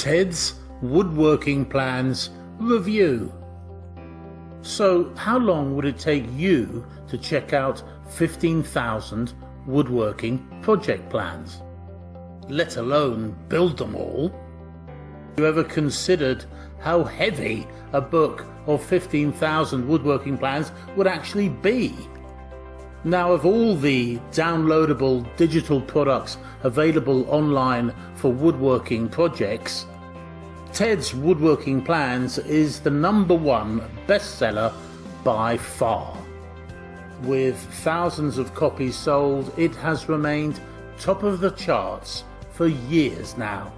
Ted's Woodworking Plans Review. So how long would it take you to check out 15,000 woodworking project plans, let alone build them all? Have you ever considered how heavy a book of 15,000 woodworking plans would actually be? Now, of all the downloadable digital products available online for woodworking projects, Ted's Woodworking Plans is the #1 bestseller by far. With thousands of copies sold, it has remained top of the charts for years now.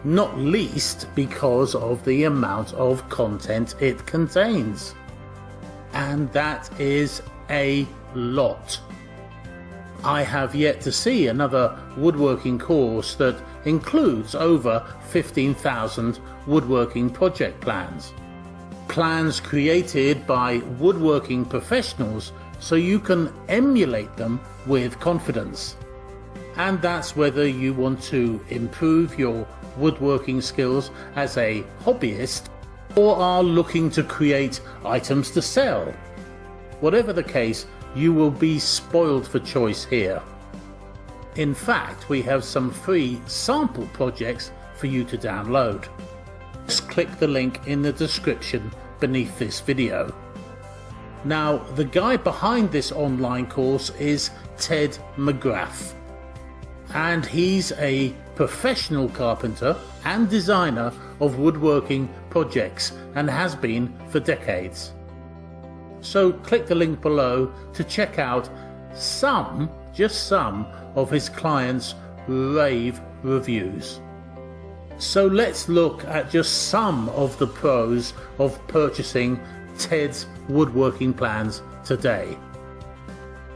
Not least because of the amount of content it contains. And that is a lot. I have yet to see another woodworking course that includes over 15,000 woodworking project plans. Plans created by woodworking professionals so you can emulate them with confidence. And that's whether you want to improve your woodworking skills as a hobbyist or are looking to create items to sell. Whatever the case, you will be spoiled for choice here. In fact, we have some free sample projects for you to download. Just click the link in the description beneath this video. Now, the guy behind this online course is Ted McGrath, and he's a professional carpenter and designer of woodworking projects and has been for decades. So click the link below to check out just some of his clients' rave reviews. So let's look at just some of the pros of purchasing Ted's Woodworking Plans today.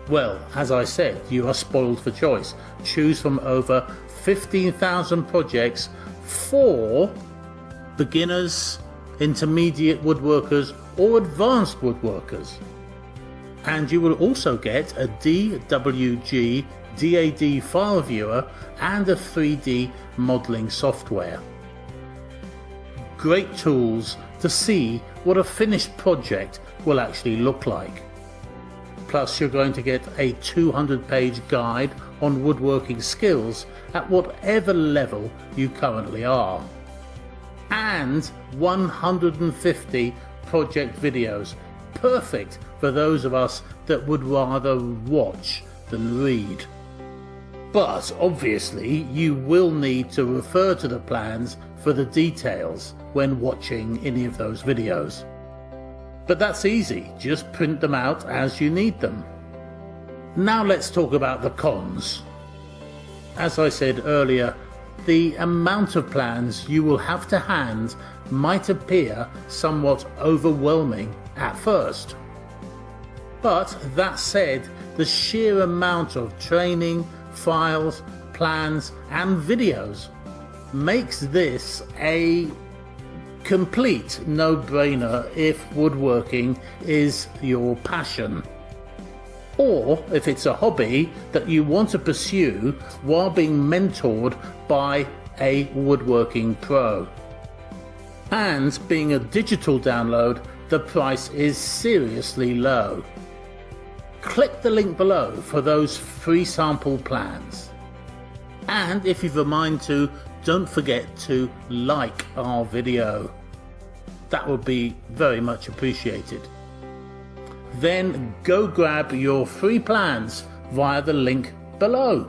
Well, as I said, you are spoiled for choice. Choose from over 15,000 projects for beginners, intermediate woodworkers or advanced woodworkers. And you will also get a DWG DAD file viewer and a 3D modeling software. Great tools to see what a finished project will actually look like. Plus, you're going to get a 200-page guide on woodworking skills at whatever level you currently are. And 150 project videos, perfect for those of us that would rather watch than read. But obviously you will need to refer to the plans for the details when watching any of those videos. But that's easy, just print them out as you need them. Now let's talk about the cons. As I said earlier, the amount of plans you will have to hand might appear somewhat overwhelming at first. But that said, the sheer amount of training, files, plans and videos makes this a complete no-brainer if woodworking is your passion, or if it's a hobby that you want to pursue while being mentored by a woodworking pro. And being a digital download, the price is seriously low. Click the link below for those free sample plans. And if you've a mind to, don't forget to like our video. That would be very much appreciated. Then go grab your free plans via the link below.